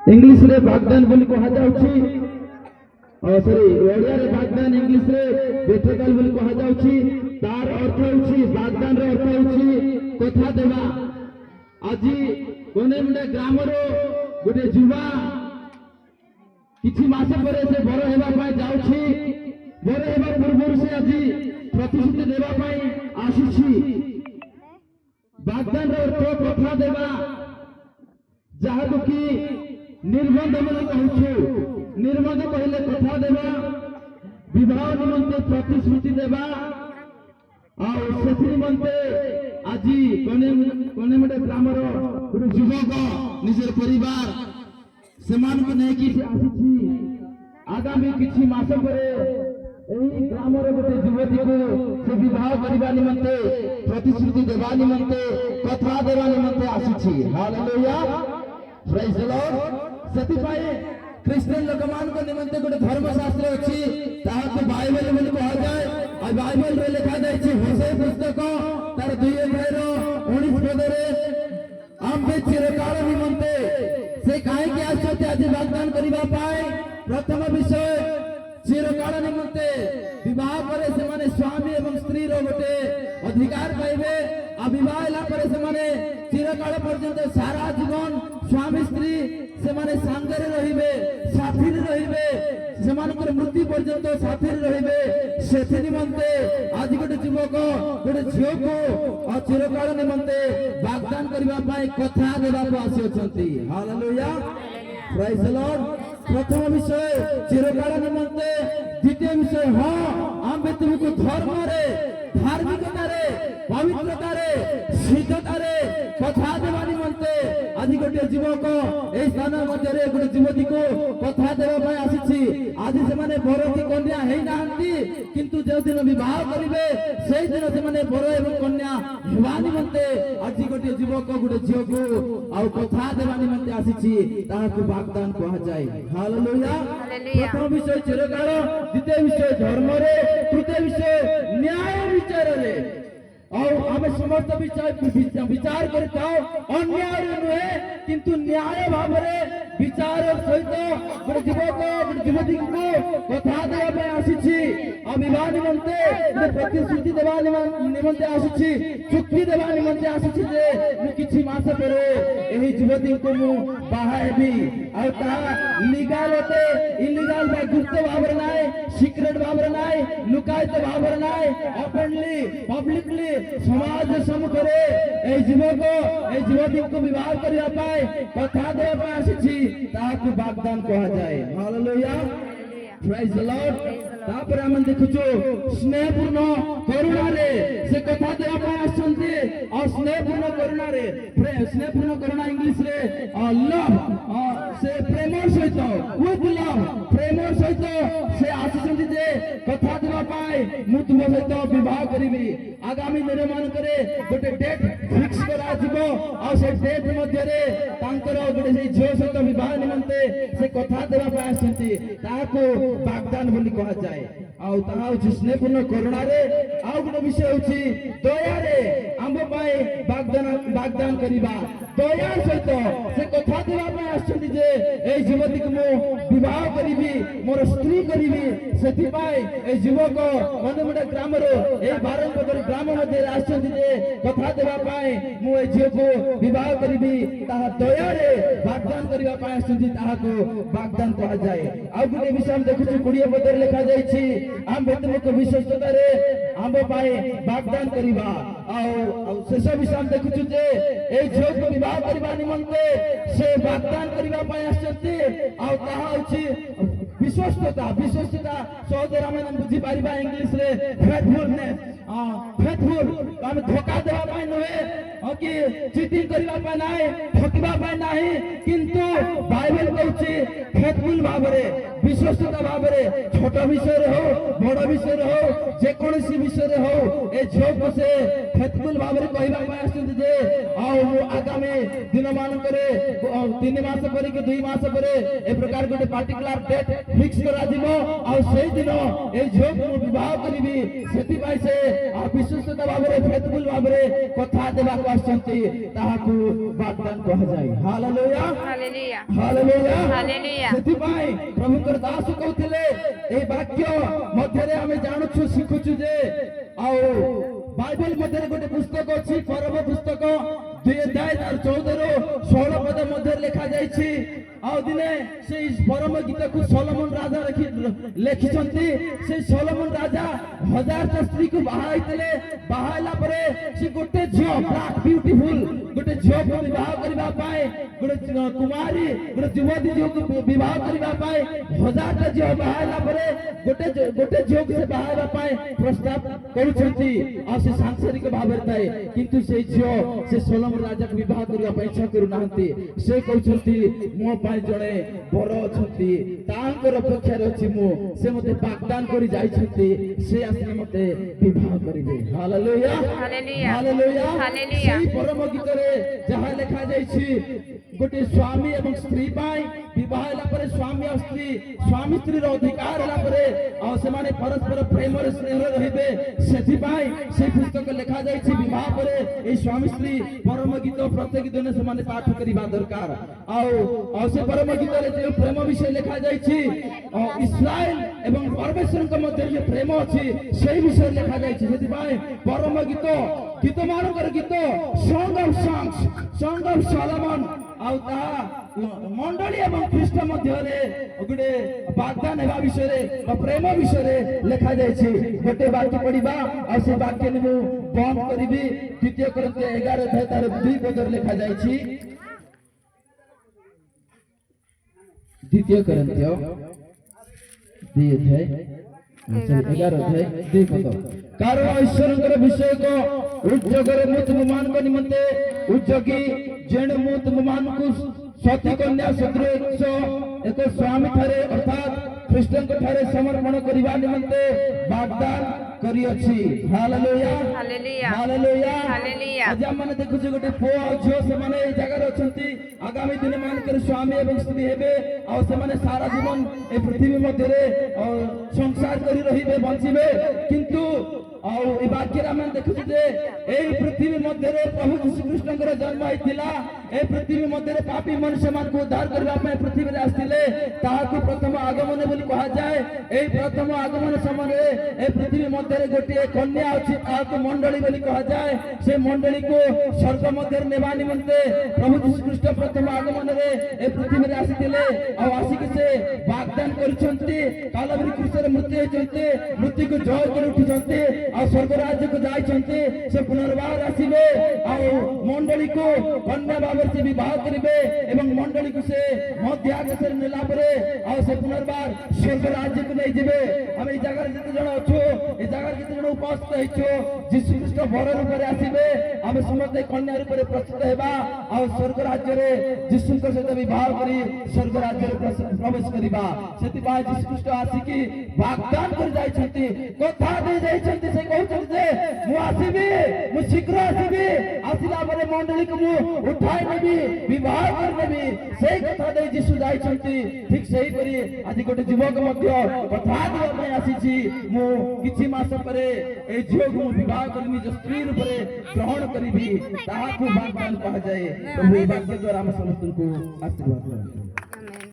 English रे बागदान बोली कहा जाउछि सॉरी ओडिया रे बागदान इंग्लिश रे बेठकाल बोली कहा जाउछि तार अर्थ होछि बागदान रे अर्थ होछि कथा देवा आजि कोने मुंडे ग्राम रो गोटे जुवा किछि मास परे से बड़ हेबा पाई जाउछि बड़ हेबा पूर्व से आजि प्रतिश्रुति देवा पाई आसीछि बागदान रे अर्थ कथा देवा जहां कि निर्बंध बोली कहूछु निर्बंध कहले कथा देवा विवाह निमंते प्रतिश्रुति देवा और से निमंते आज कोने मटे ग्रामर गोटे युवक निजर परिवार सेमान को नहीं कि आसी आगामी किछि मास परे एही ग्रामर गोटे युवती को से विवाह करबा निमंते प्रतिश्रुति देवा निमंते कथा देवा निमंते आसी हालेलुया प्रेज द लॉर्ड सती पाए क्रिश्चियन लोकमान को निमंते गोटे धर्मशास्त्र अछि ताहाको बाइबल बोली कहा जाय आ बाइबल रे लिखा जाय छै होशे पुस्तक तार 2 अध्याय रो 19 पद रे आम्बे चिरकाल निमंते से काहे के आछते आज वाग्दान करिबा पाए प्रथम विषय चिरकाल निमंते विवाह करे से माने स्वामी एवं स्त्री रो गोटे अधिकार पाइबे आ विवाह ला करे से माने चिरकाल पर्यंत सारा जीवन स्वामी स्त्री से माने सांगरे रहिबे साथी रहिबे सेमानकर मृत्यु पर्यंत साथी रहिबे सेथि निमंते आज गोटे युवक गोटे झियो को और चिरकाल निमंते वाग्दान करबा पाई कथा देबा को आसी अछंती हालेलुया प्रेज द लॉर्ड प्रथम विषय चिरकाल निमंते द्वितीय विषय हां आम्बे तुमको धर्म रे धार्मिकता रे पवित्रता रे सिद्धता रे कथा देवा निमंते आज गोटे युवक ए स्थान मध्य रे गोटे युवती को कथा देवा पाई आसीछि आज से माने बरती कन्या हेई नाहंती किंतु जे दिन विवाह करिवे सेई दिन से माने बर एवं कन्या हेबा निमंते आज गोटे युवक गोटे झियो को आ कथा देवा निमंते आसीछि ताहाको वाग्दान कहा जाय हालेलुया प्रथम विषय चिरकाल द्वितीय विषय धर्म रे तृतीय विषय न्याय विचार रे और हमें समस्त विचार करता अन्याय नुहे किंतु न्याय भाव विचार सहित गोटे युवक गोटे युवती को कथा देवा आसी विवाह निमंते प्रतिश्रुति देवा निमंते आसी चुक्ति देवा निमंते आसी कि मास पर यही युवती को मु बाहाबी लीगल इलीगल गुप्त भाव सिक्रेट भाव लुकायित भाव ओपनली पब्लिकली समाज सम्मुखें ए युवक ए युवती को विवाह करबा पाए कथा देबा पाए आसी ताहाको वाग्दान कहा जाए हालेलुया प्रेज द लॉर्ड तापर हम देखुछु स्नेहपूर्ण करुणा रे से कथा देबा पाए आछंती और स्नेहपूर्ण करुणा रे स्नेहपूर्ण करुणा इंग्लिश रे लव से प्रेम सहित विथ लव प्रेम सहित से आछंती जे कथा देबा पाए मु तुम सहित विवाह करिबी आगामी दिन मान करे गोटे डेट फिक्स करा जिवो और से डेट मध्य रे तांकर गोटे से झियो सहित विवाह निमंते से कथा देबा पाए आछंती ताको वाग्दान बोली कहा जाए आउ ताहा होछि स्नेहपूर्ण करुणा रे आउ गोटे विषय होछि दया रे आंबो पाए वाग्दान करिबा दया सहित से कथा देबा पाए आछंती जे ए युवती को मो विवाह करिबी मोर स्त्री करिबी सेति पाए ए युवक मनमुडा ग्राम रो ए बारंपदर ग्राम मध्ये आछंती जे कथा देबा पाए मु ए झियो को विवाह करिबी ताहा दया रे वाग्दान करिबा पाए आछंती ताहा को वाग्दान कहा जाए आउ गोटे विषय हम देखुछु 20 पदर लिखा जाय छी हम तुमको विश्वस्तता रे हम पाए वाग्दान करिबा आउ शेष विषय हम देखुछु जे ए झियो को विवाह करिबा निमंते से वाग्दान करिबा पाए आछंती आउ ताहा होछि विश्वस्तता सहोदर हम बुझी पारिबा इंग्लिश रे फेथफुलनेस फेथफुल हम धोखा देबा पाए नहे कि चीटिंग करिबा पाए नाही ठकिबा पाए नाही किंतु बाइबल कहू କରୁଛି ଫେଥଫୁଲ ଭାବରେ ବିଶ୍ୱସ୍ତତା ଭାବରେ ଛୋଟ ବିଷୟରେ ହଉ ବଡ଼ ବିଷୟରେ ହଉ ଯେକୌଣସି ବିଷୟରେ ହଉ ଏ ଝିଅକୁ ସେ ଫେଥଫୁଲ ଭାବରେ କହିବା ପାଇଁ ଆସୁଛନ୍ତି ଯେ ଆଉ ମୁଁ ଆଗାମୀ ଦିନମାନଙ୍କରେ 3 ମାସ ପରେ କି 2 ମାସ ପରେ ଏ ପ୍ରକାର ଗୋଟେ ପାର୍ଟିକୁଲାର ଡେଟ୍ ଫିକ୍ସ କରାଯିବ ଆଉ ସେଇ ଦିନ ଏ ଝିଅକୁ ମୁଁ ବିବାହ କରିବି ସେଥିପାଇଁ ସେ ବିଶ୍ୱସ୍ତତା ଭାବରେ ଫେଥଫୁଲ ଭାବରେ କଥା ଦେବାକୁ ଆସୁଛନ୍ତି ତାହାକୁ ବାଗଦାନ କୁହାଯାଏ। Hallelujah hallelujah hallelujah hallelujah. ସେଥିପାଇଁ ପ୍ରଭୁଙ୍କର ଦାସ କହୁଥିଲେ ଏହି ବାକ୍ୟ ମଧ୍ୟରେ ଆମେ ଜାଣୁଛୁ ଶିଖୁଛୁ ଯେ ଆଉ ବାଇବେଲ ମଧ୍ୟରେ ଗୋଟେ ପୁସ୍ତକ ଅଛି ପରମ ପୁସ୍ତକ 2 ଅଧ୍ୟାୟ 14 ରୁ 16 ପଦ ମଧ୍ୟରେ ଲେଖା ଯାଇଛି ଆଉ ଦିନେ ସେଇ ପରମ ଗୀତକୁ ସଲୋମନ ରାଜା ଲେଖିଛନ୍ତି ସେଇ ସଲୋମନ ରାଜା 1000ଟା ସ୍ତ୍ରୀକୁ ବାହା ହେଇଥିଲେ ବାହା ହେଲା ପରେ ସେ ଗୋଟେ ଝିଅ ବ୍ଲାକ୍ ବିୟୁଟିଫୁଲ ଗୋଟେ ଝିଅକୁ ବିବାହ କରିବା ପାଇଁ ଗୋଟେ କୁମାରୀ ଗୋଟେ ଯୁବତୀ ଝିଅକୁ ବିବାହ କରିବା ପାଇଁ 1000ଟା ଝିଅ ବାହା ହେଲା ପରେ ଗୋଟେ ଝିଅକୁ ସେ ବାହା ହେବା ପାଇଁ ପ୍ରସ୍ତାବ କରୁଛନ୍ତି ଆଉ ସେ ସାଂସାରିକ ଭାବରେ ଥାଏ କିନ୍ତୁ ସେଇ ଝିଅ ସେ ସଲୋମନ ରାଜାକୁ ବିବାହ କରିବା ପାଇଁ ଇଚ୍ଛା କରୁନାହାନ୍ତି ସେ କହୁଛନ୍ତି ମୋ ପାଇଁ ଜଣେ ବର ଅଛନ୍ତି ତାଙ୍କର ଅପେକ୍ଷାରେ ଅଛି ମୁଁ ସେ ମୋତେ ବାଗଦାନ କରି ଯାଇଛନ୍ତି ସେ ଆସିଲେ ମୋତେ ବିବାହ କରିବେ। Hallelujah hallelujah hallelujah hallelujah. ସେଇ ପରମ ଗୀତରେ ଯାହା ଲେଖା ଯାଇଛି ଗୋଟେ ସ୍ୱାମୀ ଏବଂ ସ୍ତ୍ରୀ ପାଇଁ ବିବାହ ହେଲା ପରେ ସ୍ୱାମୀ ଆଉ ସ୍ୱାମୀ ସ୍ତ୍ରୀର ଅଧିକାର ହେଲା ପରେ ଆଉ ସେମାନେ ପରସ୍ପର ପ୍ରେମରେ ସ୍ନେହରେ ରହିବେ ସେଥିପାଇଁ ସେଇ ପୁସ୍ତକ ଲେଖା ଯାଇଛି ବିବାହ ପରେ এই ସ୍ୱାମୀ ସ୍ତ୍ରୀ ପରମ ଗୀତ ପ୍ରତ୍ୟେକ ଦିନ ସେମାନେ ପାଠ କରିବା ଦରକାର ଆଉ ସେ ପରମ ଗୀତରେ ଯେଉଁ ପ୍ରେମ ବିଷୟ ଲେଖା ଯାଇଛି ଇସ୍ରାଏଲ ଏବଂ ପରମେଶ୍ୱରଙ୍କ ମଧ୍ୟରେ ଯେଉଁ ପ୍ରେମ ଅଛି ସେହି ବିଷୟରେ ଲେଖା ଯାଇଛି ସେଥିପାଇଁ ପରମ ଗୀତ ଗୀତମାନଙ୍କର ଗୀତ ସଙ୍ଗ ଅଫ୍ ସଲୋମନ ଆଉ ତାହା ମଣ୍ଡଳୀ ଏବଂ ଖ୍ରୀଷ୍ଟ ମଧ୍ୟରେ ଗୋଟେ ବାଗଦାନ ହେବା ବିଷୟରେ ବା ପ୍ରେମ ବିଷୟରେ ଲେଖା ଯାଇଛି ଗୋଟେ ବାକ୍ୟ ପଢିବା ଆଉ ସେ ବାକ୍ୟକୁ ମୁଁ ବନ୍ଦ କରିବି 2 Corinthians 11 ଅଧ୍ୟାୟ ତାର 2 ପଦରେ ଲେଖା ଯାଇଛି 2 Corinthians 2 ଅଧ୍ୟାୟ 11 ଅଧ୍ୟାୟ 2 ପଦ କାରଣ ଈଶ୍ୱରଙ୍କର ବିଷୟକ ଉଦ୍ଯୋଗରେ ମୁଁ ତୁମମାନଙ୍କ ନିମନ୍ତେ ଉଦ୍ଯୋଗୀ ଯେଣୁ ମୁଁ ତୁମମାନଙ୍କୁ ସତୀ କନ୍ୟା ସଦୃଶ ଏକ ସ୍ୱାମୀ ଠାରେ ଅର୍ଥାତ୍ ଖ୍ରୀଷ୍ଟଙ୍କ ଠାରେ ସମର୍ପଣ କରିବା ନିମନ୍ତେ ବାଗଦାନ କରିଅଛି। Hallelujah hallelujah hallelujah hallelujah. ଆଜି ଆମେ ଦେଖୁଛୁ ଗୋଟେ ପୁଅ ଆଉ ଝିଅ ସେମାନେ ଏଇ ଜାଗାରେ ଅଛନ୍ତି ଆଗାମୀ ଦିନ ମାନଙ୍କରେ ସ୍ୱାମୀ ଏବଂ ସ୍ତ୍ରୀ ହେବେ ଆଉ ସେମାନେ ସାରା ଜୀବନ ଏ ପୃଥିବୀ ମଧ୍ୟରେ ସଂସାର କରି ରହିବେ ବଞ୍ଚିବେ କିନ୍ତୁ ଆଉ ଏ ବାକ୍ୟରେ ଆମେ ଦେଖୁଛୁ ଯେ ଏହି ପୃଥିବୀ ମଧ୍ୟରେ ପ୍ରଭୁ ଯୀଶୁଖ୍ରୀଷ୍ଟଙ୍କର ଜନ୍ମ ହେଇଥିଲା ଏ ପୃଥିବୀ ମଧ୍ୟରେ ପାପୀ ମନୁଷ୍ୟମାନଙ୍କୁ ଉଦ୍ଧାର କରିବା ପାଇଁ ପୃଥିବୀରେ ଆସିଥିଲେ ତାହାକୁ ପ୍ରଥମ ଆଗମନ ବୋଲି କୁହାଯାଏ। ଏହି ପ୍ରଥମ ଆଗମନ ସମୟରେ ଏ ପୃଥିବୀ ମଧ୍ୟରେ ଗୋଟିଏ କନ୍ୟା ଅଛି ତାହାକୁ ମଣ୍ଡଳୀ ବୋଲି କୁହାଯାଏ ସେ ମଣ୍ଡଳୀକୁ ସ୍ୱର୍ଗ ମଧ୍ୟରେ ନେବା ନିମନ୍ତେ ପ୍ରଭୁ ଯୀଶୁଖ୍ରୀଷ୍ଟ ପ୍ରଥମ ଆଗମନରେ ଏ ପୃଥିବୀରେ ଆସିଥିଲେ ଆଉ ଆସିକି ସେ ବାଗଦାନ କରିଛନ୍ତି କାଲବରୀ କ୍ରୁଶରେ ମୃତ୍ୟୁ ହେଇଛନ୍ତି ମୃତ୍ୟୁକୁ ଜୟ କରି ଉଠିଛନ୍ତି ଆଉ ସ୍ୱର୍ଗ ରାଜ୍ୟକୁ ଯାଇଛନ୍ତି ସେ ପୁନର୍ବାର ଆସିବେ ଆଉ ମଣ୍ଡଳୀକୁ କନ୍ୟା ଭାବରେ ସେ ବିବାହ କରିବେ ଏବଂ ମଣ୍ଡଳୀକୁ ସେ ମଧ୍ୟ ଆକାଶରେ ନେଲା ପରେ ଆଉ ସେ ପୁନର୍ବାର ସ୍ୱର୍ଗ ରାଜ୍ୟକୁ ନେଇଯିବେ। ଆମେ এই ଜାଗାରେ ଯେତେ ଜଣ ଅଛୁ এই ଜାଗାରେ ଯେତେ ଜଣ ଉପସ୍ଥିତ ହେଇଛୁ ଯୀଶୁଖ୍ରୀଷ୍ଟ ବର ରୂପରେ ଆସିବେ ଆମେ ସମସ୍ତେ କନ୍ୟା ରୂପରେ ପ୍ରସ୍ତୁତ ହେବା ଆଉ ସ୍ୱର୍ଗ ରାଜ୍ୟରେ ଯୀଶୁଙ୍କ ସହିତ ବିବାହ କରି ସ୍ୱର୍ଗ ରାଜ୍ୟରେ ପ୍ରବେଶ କରିବା ସେଥିପାଇଁ ଯୀଶୁଖ୍ରୀଷ୍ଟ ଆସିକି ବାଗଦାନ କରି ଯାଇଛନ୍ତି କଥା ଦେଇ ଯାଇଛନ୍ତି ସେ କହୁଛନ୍ତି ଯେ ମୁଁ ଆସିବି ମୁଁ ଶୀଘ୍ର ଆସିବି ଆସିଲା ପରେ ମଣ୍ଡଳୀକୁ ମୁଁ ଉଠାଇ ନେବି ବିବାହ କରିନେବି ସେଇ କଥା ଦେଇ ଯୀଶୁ ଯାଇଛନ୍ତି ଠିକ ସେହିପରି ଆଜି ଗୋଟେ ଯୁବକ ମଧ୍ୟ କଥା ଦେବା ପାଇଁ ଆସିଛି ମୁଁ କିଛି ମାସ ପରେ এই ଝିଅକୁ ମୁଁ ବିବାହ କରି ନିଜ ସ୍ତ୍ରୀ ରୂପରେ ଗ୍ରହଣ କରିବି ତାହାକୁ ବାଗଦାନ କୁହାଯାଏ। ପ୍ରଭୁ ଏହି ବାକ୍ୟ ଦ୍ୱାରା ଆମ ସମସ୍ତଙ୍କୁ ଆଶୀର୍ବାଦ କରନ୍ତୁ।